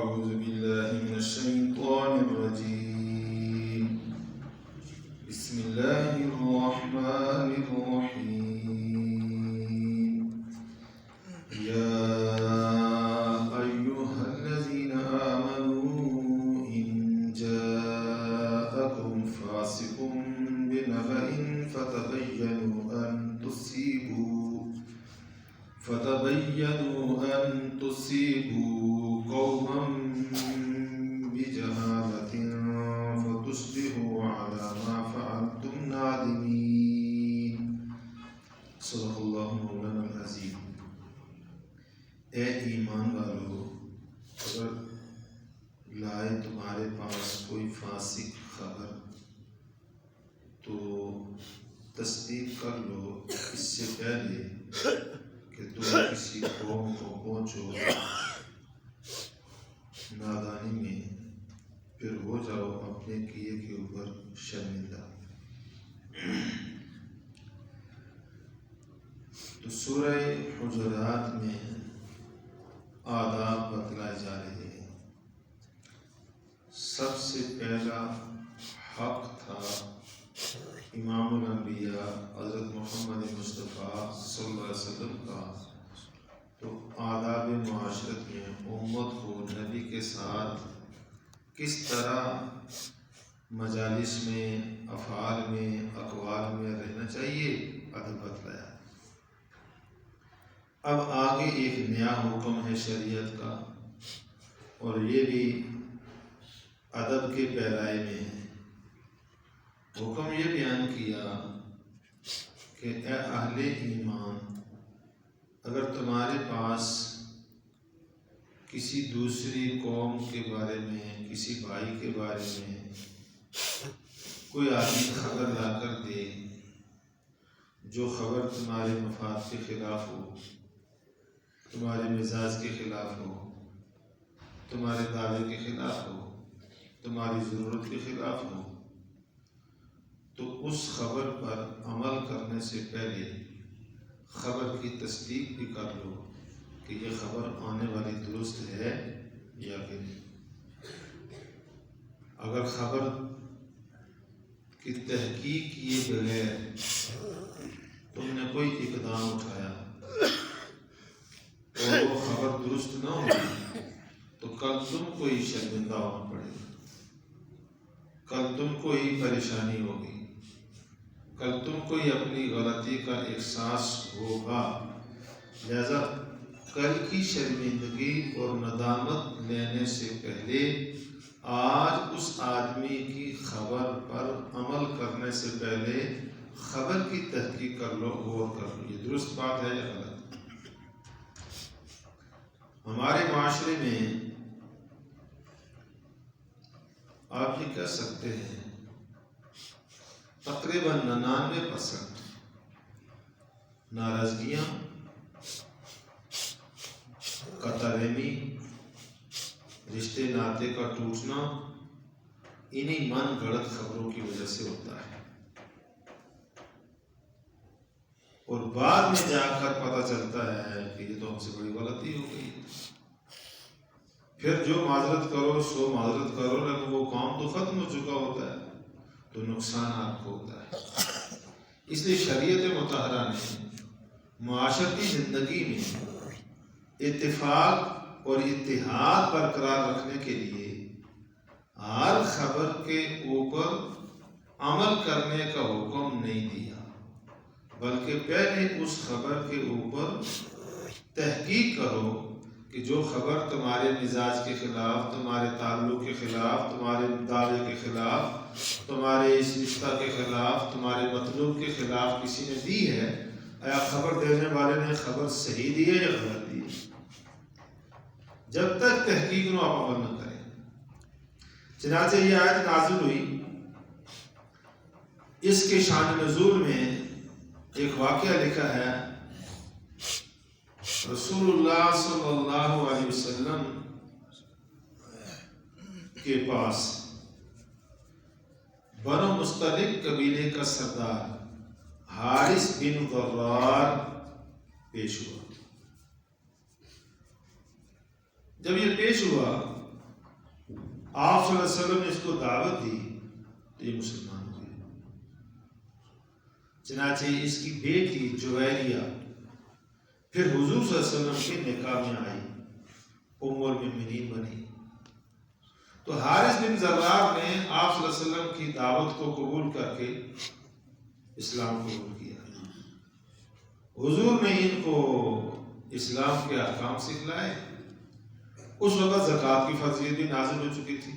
أعوذ بالله من الشيطان الرجيم بسم الله الرحمن الرحيم يا أيها الذين آمنوا إن جاءكم فاسق بنبأ فتبينوا أن تصيبوا قوما بجهالة فتصبحوا على ما فعلتم نادمين صدق اللہ مولانا العظیم۔ اے ایمان والو، اگر لائے تمہارے پاس کوئی فاسق خبر تو تصدیق کر لو اس سے پہلے کہ تم کسی قوم کو پہنچو نادانی میں، پھر ہو جاؤ اپنے کیے کے اوپر شرمندہ۔ تو سورہ حجرات میں آداب بتلائے جا رہے ہیں۔ سب سے پہلا حق تھا امام الانبیاء حضرت محمد مصطفیٰ صلی اللہ علیہ وسلم کا، تو آداب معاشرت میں امت کو نبی کے ساتھ کس طرح مجالس میں، افعال میں، اقوال میں رہنا چاہیے، ادب بتلایا۔ اب آگے ایک نیا حکم ہے شریعت کا، اور یہ بھی ادب کے پیرائے میں ہے۔ حکم یہ بیان کیا کہ اے اہل ایمان، اگر تمہارے پاس کسی دوسری قوم کے بارے میں، کسی بھائی کے بارے میں کوئی آدمی خبر لا کر دے جو خبر تمہارے مفاد کے خلاف ہو، تمہارے مزاج کے خلاف ہو، تمہارے دعوے کے خلاف ہو، تمہاری ضرورت کے خلاف ہو، تو اس خبر پر عمل کرنے سے پہلے خبر کی تصدیق بھی کر لو کہ یہ خبر آنے والی درست ہے یا پھر نہیں۔ اگر خبر کی تحقیق کیے بغیر تم نے کوئی اقدام اٹھایا اور وہ خبر درست نہ ہوئی تو کل تم کو ہی شرمندہ ہونا پڑے گا، کل تم کو ہی پریشانی ہوگی، کل تم کو ہی اپنی غلطی کا احساس ہوگا۔ لہذا کل کی شرمندگی اور ندامت لینے سے پہلے آج اس آدمی کی خبر پر عمل کرنے سے پہلے خبر کی تحقیق کر لو، غور کر لو یہ درست بات ہے یا غلط۔ ہمارے معاشرے میں آپ یہ کہہ سکتے ہیں تقریباً 99% ناراضگیاں، قطع رحمی، رشتے ناطے کا ٹوٹنا انہی من گھڑت خبروں کی وجہ سے ہوتا ہے، اور بعد میں جا کر پتہ چلتا ہے کہ یہ تو ہم سے بڑی غلطی ہو گئی۔ پھر جو معذرت کرو سو معذرت کرو، لیکن وہ کام تو ختم ہو چکا ہوتا ہے، تو نقصان آپ کو ہوتا ہے۔ اس لیے شریعت مطہرہ نے معاشرتی زندگی میں اتفاق اور اتحاد برقرار رکھنے کے لیے ہر خبر کے اوپر عمل کرنے کا حکم نہیں دیا، بلکہ پہلے اس خبر کے اوپر تحقیق کرو کہ جو خبر تمہارے مزاج کے خلاف، تمہارے تعلق کے خلاف، تمہارے دعوے کے خلاف، تمہارے اس رشتہ کے خلاف، تمہارے مطلوب کے خلاف کسی نے دی ہے، آیا خبر دینے والے نے خبر صحیح دی ہے یا غلط دی ہے؟ جب تک تحقیق نو آپ عمل نہ کریں۔ چنانچہ یہ آیت نازل ہوئی، اس کے شان نزول میں ایک واقعہ لکھا ہے۔ رسول اللہ صلی اللہ علیہ وسلم کے پاس بنو مستلق قبیلے کا سردار حارث بن ضرار پیش ہوا۔ جب یہ پیش ہوا آپ صلی اللہ علیہ وسلم نے اس کو دعوت دی تو یہ مسلمان ہو گئے. چنانچہ اس کی بیٹی جویریہ پھر حضور صلی اللہ علیہ وسلم کے نکاح میں آئی، ام المؤمنین بنی. تو حارث بن زرار نے آپ صلی اللہ علیہ وسلم کی دعوت کو قبول کر کے اسلام قبول کیا. حضور نے ان کو اسلام کے احکام سکھلائے. اس وقت زکوٰۃ کی فرضیت بھی نازل ہو چکی تھی.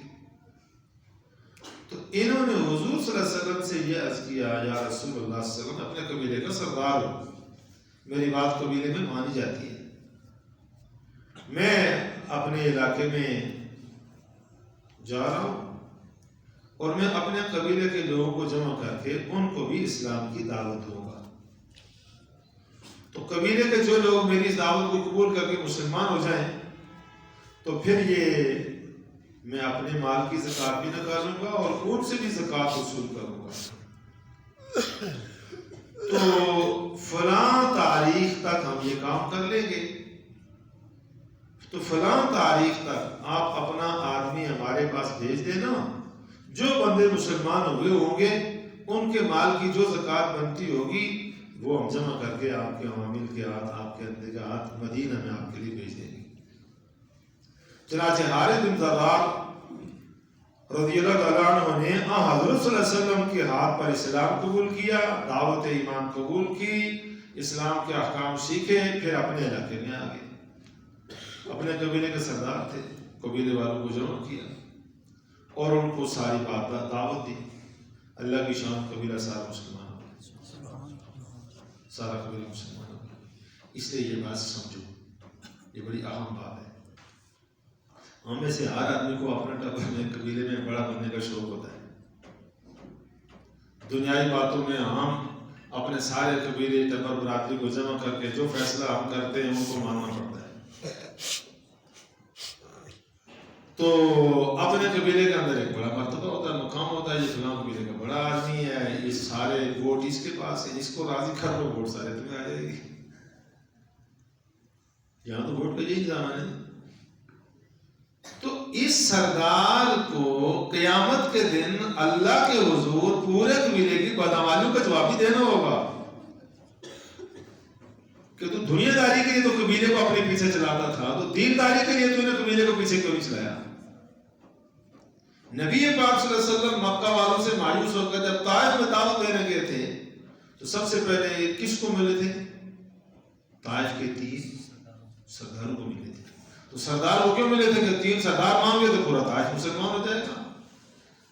تو انہوں نے حضور صلی اللہ علیہ وسلم سے یہ عرض کیا، یا رسول اللہ صلی اللہ علیہ وسلم، اپنے قبیلے کا سردار ہو، میری بات قبیلے میں مانی جاتی ہے، میں اپنے علاقے میں جا رہا ہوں اور میں اپنے قبیلے کے لوگوں کو جمع کر کے ان کو بھی اسلام کی دعوت دوں گا. تو قبیلے کے جو لوگ میری اس دعوت کو قبول کر کے مسلمان ہو جائیں تو پھر یہ میں اپنے مال کی زکوٰۃ بھی نکالوں گا اور ان سے بھی زکوٰۃ وصول کروں گا. تو فلاں تاریخ تک ہم یہ کام کر لیں گے. تو فلاں تاریخ تک آپ اپنا آدمی ہمارے پاس بھیج دینا، جو بندے مسلمان ہوئے ہوں گے ان کے مال کی جو زکوٰۃ بنتی ہوگی وہ ہم جمع کر کے آپ کے عوامل کے ہاتھ، آپ کے اندے کے ہاتھ مدینہ میں آپ کے لیے بھیج دیں گے. چنانچہ حارث بن زرار رضی اللہ تعالیٰ عنہ نے حضرت صلی اللہ علیہ وسلم کے ہاتھ پر اسلام قبول کیا، دعوت ایمان قبول کی، اسلام کے احکام سیکھے، پھر اپنے علاقے میں آ گئے. اپنے قبیلے کے سردار تھے، قبیلے والوں کو جمع کیا اور ان کو ساری بات دعوت دی. اللہ کی شان، قبیلہ سارا مسلمان ہو گیا، سارا قبیلہ مسلمان ہو گیا. اس لیے یہ بات سمجھو، یہ بڑی اہم بات ہے. ہم میں سے ہر آدمی کو اپنے ٹبر میں قبیلے میں بڑا بننے کا شوق ہوتا ہے. دنیائی باتوں میں ہم اپنے سارے قبیلے ٹبر برادری کو جمع کر کے جو فیصلہ ہم کرتے ہیں ان کو ماننا پڑتا ہے. تو اپنے قبیلے کے اندر ایک بڑا مرتبہ ہوتا ہے، مقام ہوتا ہے، یہ فلاں قبیلے کا بڑا آدمی ہے، یہ سارے ووٹ اس کے پاس ہے، اس کو راضی کر لو ووٹ سارے تمہیں آ جائے گی. یہاں تو ووٹ کا یہی زمانہ ہے. تو اس سردار کو قیامت کے دن اللہ کے حضور پورے قبیلے کی بدعمالیوں کا جواب بھی دینا ہوگا کہ تو دنیا داری کے لیے تو قبیلے کو اپنے پیچھے چلاتا تھا، تو دین داری کے لیے تو نے قبیلے کو پیچھے کیوں نہیں چلایا. نبی پاک صلی اللہ علیہ وسلم مکہ والوں سے مایوس ہو کر جب طائف میں دعوت دینے گئے تھے تو سب سے پہلے کس کو ملے تھے؟ طائف کے 30 سرداروں کو ملے تھے. تو سردار وہ کیوں ملے تھے کہ 3 سردار مان گئے تو پورا طائف مسلمان ہو جائے گا،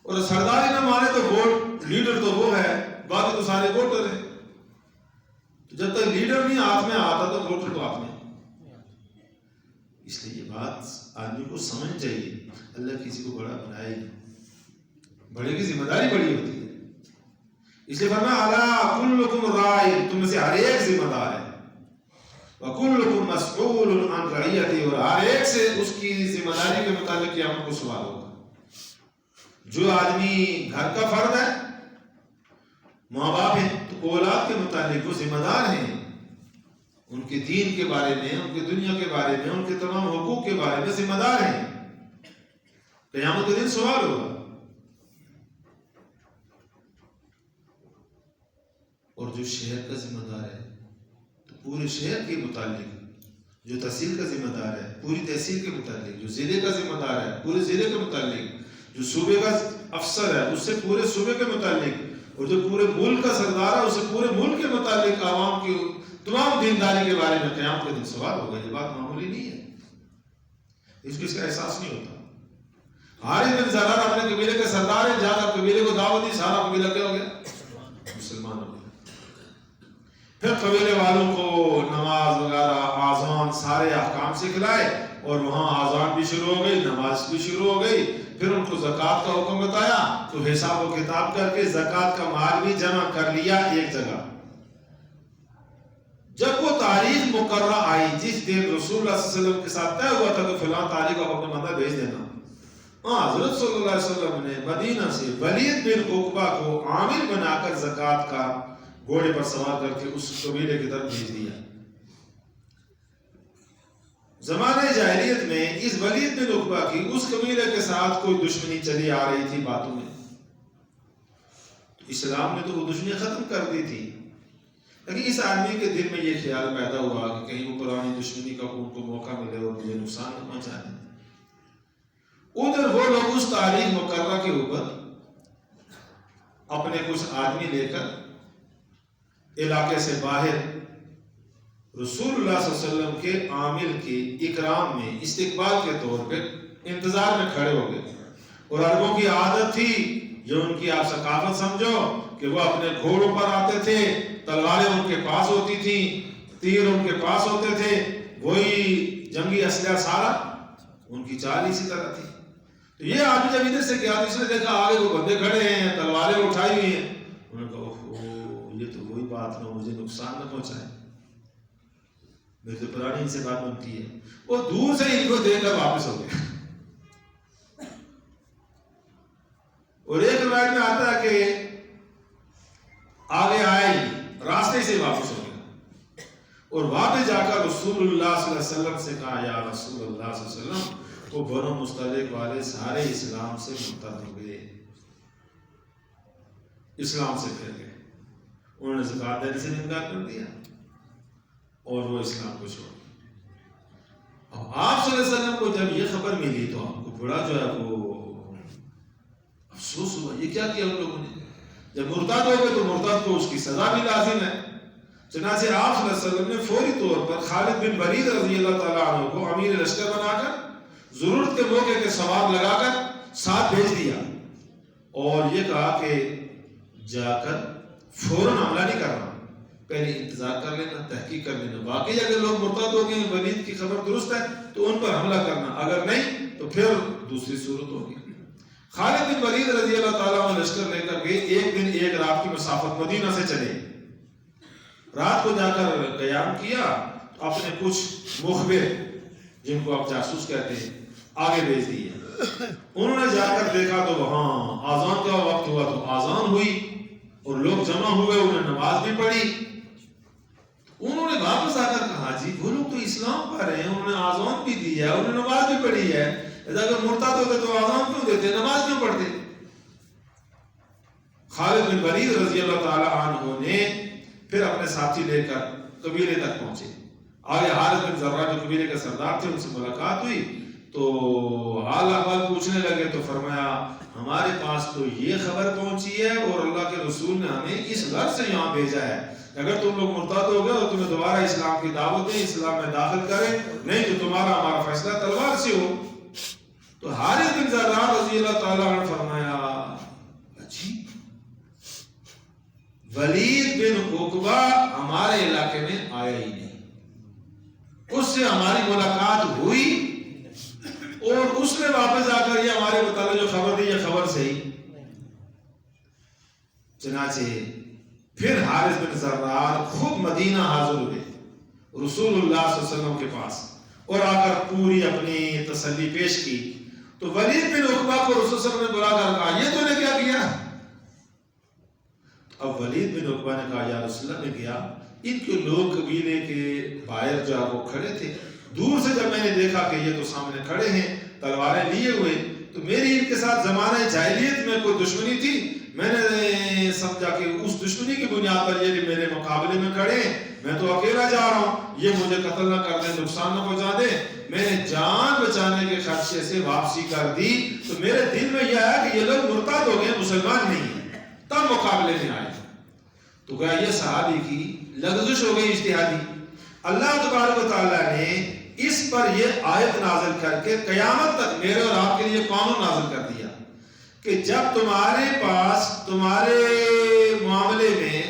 اور سردار ہی نہ مانے تو ووٹ لیڈر تو وہ ہے، باقی تو سارے ووٹر ہیں. تو جب تک لیڈر نہیں ہاتھ میں آتا تو ووٹر تو ہاتھ میں. اس لیے یہ بات آدمی کو سمجھ چاہیے، اللہ کسی کو بڑا بنائے گی، بڑے کی ذمہ داری بڑی ہوتی ہے. اس لیے فرمایا الا کلکم راع، تم میں سے ہر ایک ذمہ دار ہے، وَكُلُّكُمْ مَسْئُولٌ عَنْ رَعِيَّتِهِ، اور ہر ایک سے اس کی ذمہ داری کے متعلق قیامت کو سوال ہوگا. جو آدمی گھر کا فرد ہے، ماں باپ ہیں، تو اولاد کے متعلق وہ ذمہ دار ہیں، ان کے دین کے بارے میں، ان کے دنیا کے بارے میں، ان کے تمام حقوق کے بارے میں ذمہ دار ہیں. قیامت کے دن سوال ہوگا. اور جو شہر کا ذمہ دار ہے تو پورے شہر کے متعلق، جو تحصیل کا ذمہ دار ہے پوری تحصیل کے متعلق، جو ضلع کا ذمہ دار ہے پورے ضلع کے متعلق، جو صوبے کا افسر ہے اس سے پورے صوبے کے متعلق، اور جو پورے ملک کا سردار ہے اس سے پورے ملک کے متعلق عوام کی تمام دینداری کے بارے میں قیامت کے دن سوال ہوگا. یہ بات معمولی نہیں ہے، اس کو اس کا احساس نہیں ہوتا. حارث بن زرار اپنے قبیلے کے سردار ہیں، جا کر قبیلے کو دعوت دی، سارا قبیلہ کیا ہو گیا؟ مسلمان ہو گیا. پھر قبیلے والوں کو نماز وغیرہ، آذان، سارے احکام سکھلائے اور وہاں آذان بھی شروع ہو گئی، نماز بھی شروع ہو گئی. پھر ان کو زکوٰۃ کا حکم بتایا تو حساب و کتاب کر کے زکوٰۃ کا مال بھی جمع کر لیا ایک جگہ. جب وہ تاریخ مقررہ آئی جس دن رسول اللہ صلی اللہ علیہ وسلم کے ساتھ طے ہوا تھا کہ فلاں تاریخ کو اپنے بندہ بھیج دینا، حضرت صلی اللہ علیہ وسلم نے مدینہ سے ولید بن عقبہ کو عامل بنا کر زکوٰۃ کا گھوڑے پر سوار کر کے اس قبیلے کی طرف بھیج دیا. زمانہ جاہلیت میں اس ولید بن عقبہ کی اس قبیلے کے ساتھ کوئی دشمنی چلی آ رہی تھی باتوں میں، اسلام نے تو وہ دشمنی ختم کر دی تھی، لیکن اس آدمی کے دل میں یہ خیال پیدا ہوا کہ کہیں وہ پرانی دشمنی کا ان کو موقع ملے اور مجھے نقصان نہ پہنچا دیں۔ ادھر وہ لوگ اس تاریخ مقررہ کے اوپر اپنے کچھ آدمی لے کر علاقے سے باہر رسول اللہ صلی اللہ علیہ وسلم کے عامل کی اکرام میں استقبال کے طور پہ انتظار میں کھڑے ہو گئے، اور عربوں کی عادت تھی، جو ان کی آپ ثقافت سمجھو، کہ وہ اپنے گھوڑوں پر آتے تھے، تلواریں ان کے پاس ہوتی تھیں، تیر ان کے پاس ہوتے تھے، وہی جنگی اسلحہ سارا ان کی چال اسی طرح تھی۔ تو یہ آدمی جب ادھر سے گیا تو اس نے دیکھا آگے وہ بندے کھڑے ہیں، تلواریں اٹھائی ہوئی ہیں، انہوں نے کہا اوہ یہ تو وہی بات نہ، مجھے نقصان نہ پہنچائے، میری تو پرانی ان سے بات بنتی ہے۔ وہ دور سے ان کو دیکھ کر واپس ہو گیا، اور ایک روایت میں آتا ہے کہ آگے آئے ہی راستے سے واپس ہو گیا، اور واپس جا کر رسول اللہ صلی اللہ علیہ وسلم سے کہا یا رسول اللہ صلی اللہ علیہ وسلم وہ بنو مستلق والے سارے اسلام سے مرتد ہو گئے، اسلام سے پھر گئے، انہوں نے زکات دینے سے انکار کر دیا اور وہ اسلام کو چھوڑ دیا۔ اب آپ صلی اللہ علیہ وسلم کو جب یہ خبر ملی تو آپ کو بڑا جو ہے وہ افسوس ہوا، یہ کیا کیا ان لوگوں نے، جب مرتد ہو گئے تو مرتد کو اس کی سزا بھی لازم ہے۔ چنانچہ آپ صلی اللہ علیہ وسلم نے فوری طور پر خالد بن ولید رضی اللہ تعالیٰ عنہ کو امیر لشکر بنا کر ضرورت کے موقع کے سوار لگا کر ساتھ بھیج دیا، اور یہ کہا کہ جا کر فوراً حملہ نہیں کرنا، پہلے انتظار کر لینا، تحقیق کر لینا، واقعی اگر لوگ مرتد ہو گئے، ولید کی خبر درست ہے تو ان پر حملہ کرنا، اگر نہیں تو پھر دوسری صورت ہوگی۔ خالد بن ولید رضی اللہ تعالیٰ عنہ لشکر لے کر گئے، ایک دن ایک رات کی مسافت مدینہ سے چلے، رات کو جا کر قیام کیا، اپنے کچھ مخبر جن کو آپ جاسوس کہتے ہیں آگے بھیج دیے، انہوں نے جا کر دیکھا تو وہاں آذان کا وقت ہوا تو آذان ہوئی اور لوگ جمع ہوئے، انہوں نے نماز بھی پڑھی، انہوں نے واپس آ کر کہا جی وہ لوگ تو اسلام پر ہیں، انہوں نے آذان بھی دی ہے، انہوں نے نماز بھی پڑھی ہے، اگر مرتد ہوتے تو آذان کیوں دیتے، نماز کیوں پڑھتے؟ خالد بن ولید رضی اللہ تعالی عنہ نے پھر اپنے ساتھی لے کر قبیلے تک پہنچے، آگے حارث بن زرہ جو قبیلے کے سردار تھے ان سے ملاقات ہوئی تو حال احوال پوچھنے لگے، تو فرمایا ہمارے پاس تو یہ خبر پہنچی ہے اور اللہ کے رسول نے ہمیں اس غرض سے یہاں بھیجا ہے، اگر تم لوگ مرتد ہو گئے اور تمہیں دوبارہ اسلام کی دعوت دیں، اسلام میں داخل کریں، نہیں تو تمہارا ہمارا فیصلہ تلوار سے ہو۔ تو حارث بن زرہ رضی اللہ تعالیٰ عنہ فرمایا اچھی ولید بن عقبہ ہمارے علاقے میں آیا ہی نہیں، اس سے ہماری ملاقات ہوئی اور اس نے واپس آ کر یہ ہمارے متعلق جو خبر دی یہ خبر صحیح۔ چنانچہ پھر حارث بن زرار خود مدینہ حاضر ہوئے رسول اللہ صلی اللہ علیہ وسلم کے پاس اور آ کر پوری اپنی تسلی پیش کی، تو ولید بن عقبہ کو رسول صلی اللہ علیہ وسلم نے بلا کر کہا یہ تو نے کیا کیا؟ اب ولید بن عقبہ نے کہا یا رسول اللہ نے کیا، ان کے لوگ قبیلے کے باہر جو وہ کھڑے تھے، دور سے جب میں نے دیکھا کہ یہ تو سامنے کھڑے ہیں تلواریں لیے ہوئے، تو میری ان کے ساتھ زمانہ جاہلیت میں کوئی دشمنی تھی، میں نے سمجھا کہ اس دشمنی کی بنیاد پر یہ میرے مقابلے میں کھڑے ہیں، میں تو اکیلا جا رہا ہوں، یہ مجھے قتل نہ کر دیں، نقصان نہ پہنچا دیں، میں نے جان بچانے کے خدشے سے واپسی کر دی، تو میرے دل میں یہ آیا کہ یہ لوگ مرتد ہو گئے، مسلمان نہیں ہیں، تب مقابلے میں آئے۔ تو کہا یہ صحابی کی لغزش ہو گئی اجتہادی، اللہ تبارک و تعالیٰ نے اس پر یہ آیت نازل کر کے قیامت تک میرے اور آپ کے لیے قانون نازل کر دیا کہ جب تمہارے پاس تمہارے معاملے میں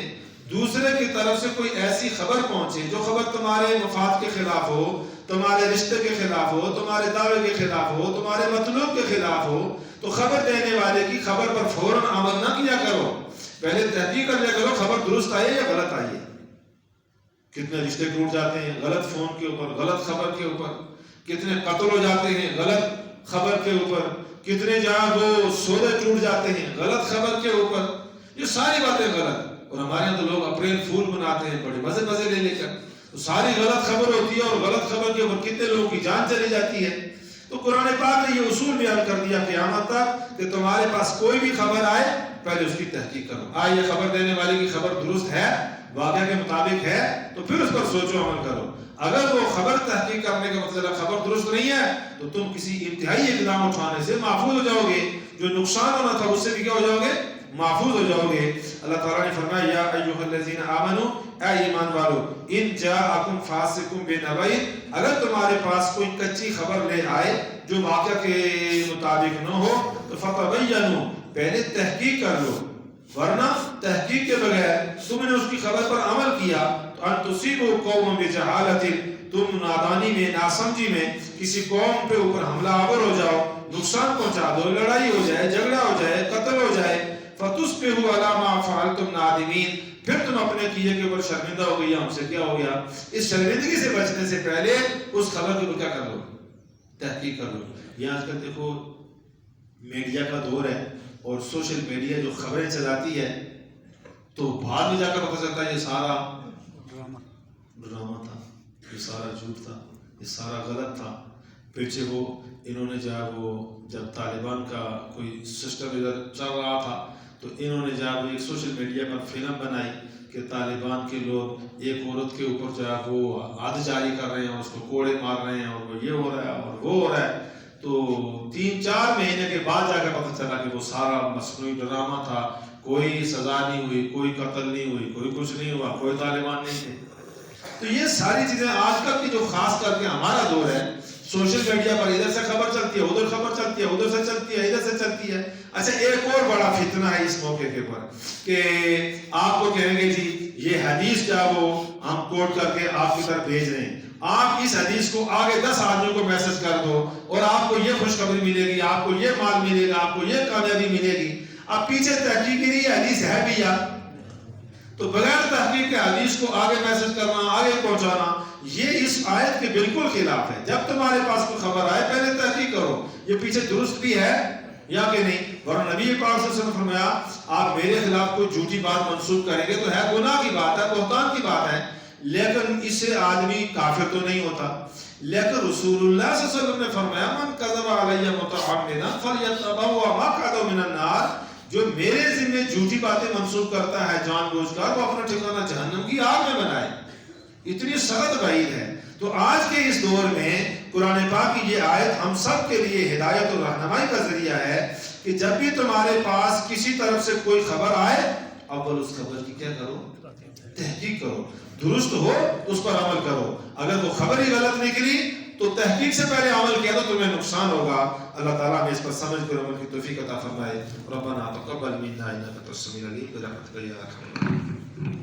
دوسرے کی طرف سے کوئی ایسی خبر پہنچے جو خبر تمہارے مفاد کے خلاف ہو، تمہارے رشتے کے خلاف ہو، تمہارے دعوے کے خلاف ہو، تمہارے مطلوب کے خلاف ہو، تو خبر دینے والے کی خبر پر فوراً عمل نہ کیا کرو، پہلے تحقیق کر لیا کرو خبر درست آئی ہے یا غلط آئی ہے۔ کتنے رشتے ٹوٹ جاتے ہیں غلط فون کے اوپر، غلط خبر کے اوپر، کتنے قتل ہو جاتے ہیں غلط خبر کے اوپر، کتنے جہاں وہ سودے ٹوٹ جاتے ہیں غلط خبر کے اوپر، یہ ساری باتیں غلط۔ اور ہمارے یہاں تو لوگ اپریل فول مناتے ہیں بڑے مزے لے کر، تو ساری غلط خبر ہوتی ہے، اور غلط خبر کے اوپر کتنے لوگوں کی جان چلی جاتی ہے۔ تو قرآن پاک نے یہ اصول بیان کر دیا قیامت تک کہ تمہارے پاس کوئی بھی خبر آئے پہلے اس کی تحقیق کرو۔ یہ خبر دینے والے کی خبر درست ہے، واقعہ کے مطابق ہے، تو پھر اس پر سوچو، عمل کرو۔ اگر وہ خبر تحقیق کرنے کا مطلب خبر درست نہیں ہے تو تم کسی انتہائی اقدام اٹھانے سے محفوظ ہو جاؤ گے، جو نقصان ہونا تھا اس سے بھی کیا ہو جاؤ گے، محفوظ ہو جاؤ گے۔ اللہ تعالیٰ نے فرمایا یا ایھا الذین آمنوا، اے ایمان والو، ان جاءکم فاسق بنبأ، اگر تمہارے پاس کوئی کچی خبر لے آئے جو واقعہ کے مطابق نہ ہو تو فتبینوا، پہلے تحقیق کر لو، ورنہ تحقیق کے بغیر تم نے اس کی خبر پر عمل کیا تو ان تصیبوا قوما بجہالۃ، تم نادانی میں، ناسمجھی میں کسی قوم پہ اوپر حملہ آور ہو جاؤ، نقصان پہنچا دو، لڑائی ہو جائے، جھگڑا ہو جائے، قتل ہو جائے، فتصبحوا علی ما فعلتم نادمین، پھر تم اپنے کیے کے اوپر شرمندہ ہو گئی، ہم سے کیا ہو گیا۔ اس شرمندگی سے بچنے سے پہلے اس خبر کے اوپر کیا کر لو، تحقیق کر لو۔ یہ آج کل دیکھو میڈیا کا دور ہے، اور سوشل میڈیا جو خبریں چلاتی ہے تو بعد میں جا کر پتہ چلتا ہے یہ سارا ڈرامہ تھا، یہ سارا جھوٹ تھا، یہ سارا غلط تھا۔ پیچھے وہ انہوں نے جب طالبان کا کوئی سسٹم ادھر چل رہا تھا تو انہوں نے جب ایک سوشل میڈیا پر فلم بنائی کہ طالبان کے لوگ ایک عورت کے اوپر جو ہے وہ حد جاری کر رہے ہیں، اس کو کوڑے مار رہے ہیں، اور وہ یہ ہو رہا ہے اور وہ ہو رہا ہے۔ تو 3-4 مہینے کے بعد جا کر پتہ چلا کہ وہ سارا مصنوعی ڈرامہ تھا، کوئی سزا نہیں ہوئی، کوئی قتل نہیں ہوئی، کوئی کچھ نہیں ہوا، کوئی طالبان نہیں تھے۔ تو یہ ساری چیزیں آج کل کی جو خاص کر کے ہمارا دور ہے، سوشل میڈیا پر ادھر سے خبر چلتی ہے، ادھر خبر چلتی ہے، ادھر سے چلتی ہے، ادھر سے چلتی ہے۔ اچھا ایک اور بڑا فتنہ ہے اس موقع کے پر کہ آپ کو کہیں گے جی یہ حدیث کیا وہ ہم کوٹ کر کے آپ کی طرف بھیج رہے ہیں، آپ اس حدیث کو آگے 10 آدمیوں کو میسج کر دو اور آپ کو یہ خوشخبری ملے گی، آپ کو یہ مال ملے گا، آپ کو یہ کامیابی ملے گی۔ اب پیچھے تحقیق کی نہیں، حدیث ہے بھی یا تو بغیر تحقیق کے حدیث کو آگے میسج کرنا، آگے پہنچانا، یہ اس آیت کے بالکل خلاف ہے۔ جب تمہارے پاس کوئی خبر آئے پہلے تحقیق کرو یہ پیچھے درست بھی ہے یا کہ نہیں۔ ورنہ نبی پاک صلی اللہ علیہ وسلم نے فرمایا آپ میرے خلاف کوئی جھوٹی بات منسوخ کریں گے تو ہے گناہ کی بات ہے، بہتان کی بات ہے، لیکن اس سے آدمی کافر تو نہیں ہوتا۔ لیکن رسول اللہ صلی اللہ علیہ وسلم نے فرمایا من کذب علی متعمدا فلیتبوأ مقعدہ من النار، جو میرے ذمہ جھوٹی باتیں منسوخ کرتا ہے جان بوجھ کر، وہ اپنا ٹھکانہ جہنم کی آگ میں بنائے۔ اتنی سخت وعید ہے۔ تو آج کے اس دور میں قرآن پاک کی یہ آیت ہم سب کے لیے ہدایت اور رہنمائی کا ذریعہ ہے کہ جب بھی تمہارے پاس کسی طرف سے کوئی خبر آئے اول اس خبر کی کیا کرو، تحقیق کرو، درست ہو اس پر عمل کرو۔ اگر وہ خبر ہی غلط نکلی تو تحقیق سے پہلے عمل کیا تو تمہیں نقصان ہوگا۔ اللہ تعالیٰ ہمیں اس پر سمجھ کر عمل کی توفیق عطا فرمائے۔ ربنا تقبل منا انک انت السمیع العلیم برحمتک یا ارحم الراحمین۔